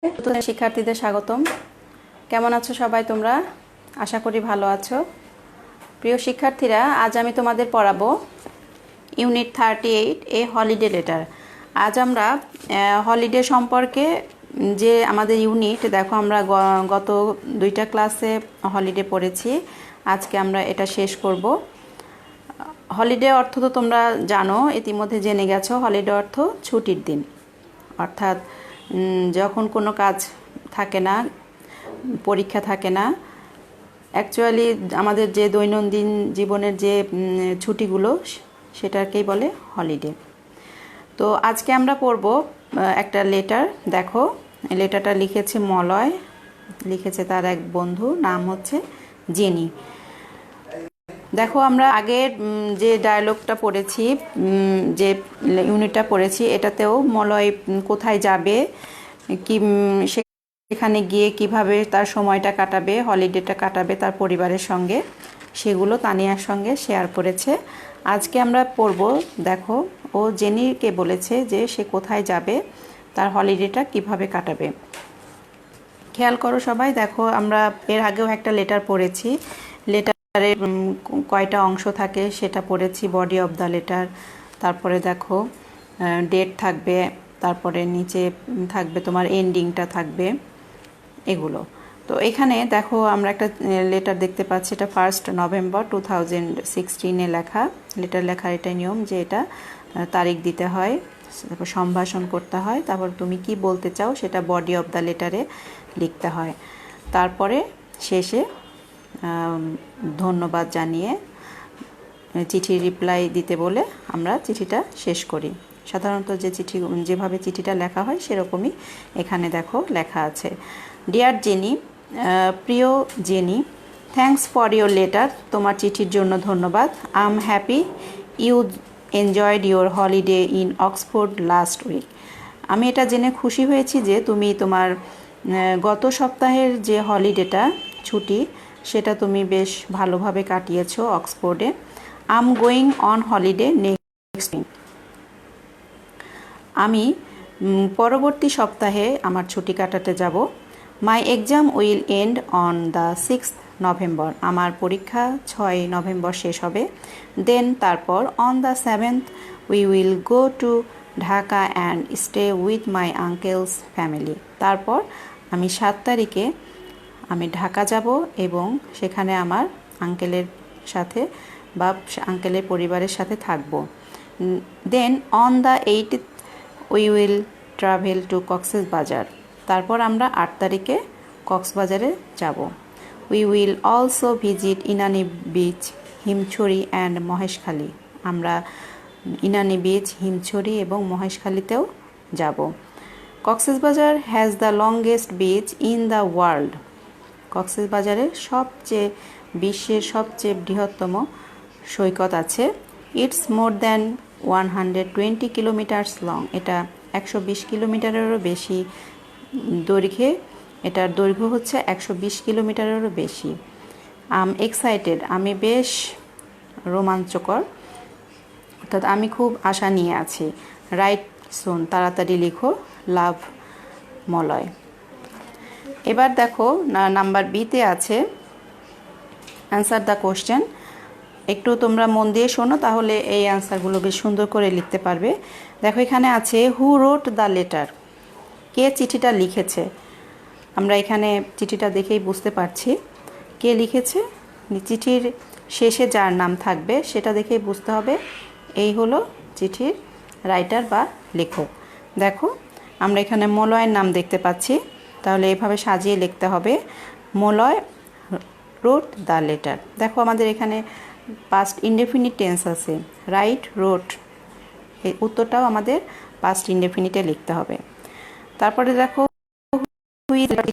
শিক্ষার্থীদের স্বাগতম। কেমন আছো সবাই তোমরা? আশা করি ভালো আছো। প্রিয় শিক্ষার্থীরা, আজ আমি তোমাদের পড়াবো ইউনিট 38 এ হলিডে লেটার। আজ আমরা হলিডে সম্পর্কে যে আমাদের ইউনিট, দেখো আমরা গত দুইটা ক্লাসে হলিডে পড়েছি, আজকে আমরা এটা শেষ করব। হলিডে অর্থ তো তোমরা জানো, ইতিমধ্যে জেনে গেছো। হলিডে অর্থ ছুটির দিন, অর্থাৎ যখন কোনো কাজ থাকে না, পরীক্ষা থাকে না, অ্যাকচুয়ালি আমাদের যে দৈনন্দিন জীবনের যে ছুটিগুলো সেটাকেই বলে হলিডে। তো আজকে আমরা পড়ব একটা লেটার। দেখো, লেটারটা লিখেছে মলয়, লিখেছে তার এক বন্ধু, নাম হচ্ছে জেনি। দেখো, আমরা আগের যে ডায়লগটা পড়েছি, যে ইউনিটটা পড়েছি, এটাতেও মলয় কোথায় যাবে, কি সেখানে গিয়ে কিভাবে তার সময়টা কাটাবে, হলিডেটা কাটাবে তার পরিবারের সঙ্গে, সেগুলো তানিয়ার সঙ্গে শেয়ার করেছে। আজকে আমরা পড়ব, দেখো ও জেনিকে বলেছে যে সে কোথায় যাবে, তার হলিডেটা কিভাবে কাটাবে। খেয়াল করো সবাই, দেখো আমরা এর আগেও একটা লেটার পড়েছি। লেটারের কয়টা অংশ থাকে সেটা পড়েছি, বডি অফ দ্য লেটার। তারপরে দেখো ডেট থাকবে, তারপরে নিচে থাকবে তোমার এন্ডিংটা থাকবে, এগুলো। তো এখানে দেখো আমরা একটা লেটার দেখতে পাচ্ছি, এটা 1 নভেম্বর 2016 লেখা। লেটার লেখার এটাই নিয়ম যে এটা তারিখ দিতে হয়, তারপর সম্ভাষণ করতে হয়, তারপর তুমি কি বলতে চাও সেটা বডি অফ দ্য লেটারে লিখতে হয়। তারপরে শেষে ধন্যবাদ জানিয়ে চিঠির রিপ্লাই দিতে বলে আমরা চিঠিটা শেষ করি। সাধারণত যেভাবে চিঠিটা লেখা হয় সেরকমই এখানে দেখো লেখা আছে। ডিয়ার জেনি, প্রিয় Jenny, thanks for your letter, তোমার চিঠির জন্য ধন্যবাদ। I am happy you enjoyed your holiday in Oxford last week. আমি এটা জেনে খুশি হয়েছি যে তুমি তোমার গত সপ্তাহের যে হলিডেটা, ছুটি, সেটা তুমি বেশ ভালোভাবে কাটিয়েছো অক্সফোর্ডে। I am going on holiday next week. আমি পরবর্তী সপ্তাহে আমার ছুটি কাটাতে যাব। My exam will end on the 6th November. আমার পরীক্ষা 6 নভেম্বর শেষ হবে। দেন তারপর on the 7th we will go to Dhaka and stay with my uncle's family. তারপর আমি 7 তারিখে আমি ঢাকা যাব এবং সেখানে আমার আঙ্কেলের সাথে বা আঙ্কেলের পরিবারের সাথে থাকব। Then on the 8th we will travel to Cox's Bazar. তারপর আমরা 8 তারিখে কক্সবাজারে যাব। We will also visit Inani beach, Himchhari and Maheshkhali. আমরা ইনানি বিচ, হিমছড়ি এবং মহেশখালীতেও যাব। Cox's Bazar has the longest beach in the world. কক্সবাজারের বিশ্বের সবচেয়ে বৃহত্তম সৈকত আছে। It's more than 120 kilometres long. এটা 120 কিলোমিটারেরও বেশি দৈর্ঘ্যে, এটার দৈর্ঘ্য হচ্ছে 120 কিলোমিটারেরও বেশি। আম এক্সাইটেড, আমি বেশ রোমাঞ্চকর, অর্থাৎ আমি খুব আশা নিয়ে আছি। রাইট সুন, তাড়াতাড়ি লিখো, লাভ মলয়। এবার দেখো নাম্বার বিতে আছে অ্যান্সার দ্য কোশ্চেন। একটু তোমরা মন দিয়ে শোনো, তাহলে এই অ্যান্সারগুলো বেশ সুন্দর করে লিখতে পারবে। দেখো এখানে আছে হু রোট দ্য লেটার, কে চিঠিটা লিখেছে। আমরা এখানে চিঠিটা দেখেই বুঝতে পারছি কে লিখেছে। চিঠির শেষে যার নাম থাকবে সেটা দেখেই বুঝতে হবে এই হলো চিঠির রাইটার বা লেখক। দেখো আমরা এখানে মলয়ের নাম দেখতে পাচ্ছি, তাহলে এভাবে সাজিয়ে লিখতে হবে, মলয় রোট দ্য লেটার। দেখো আমাদের এখানে পাস্ট ইনডেফিনিট টেন্স আছে, রাইট, রোট, এই উত্তরটাও আমাদের পাস্ট ইনডেফিনিটে লিখতে হবে। তারপরে দেখো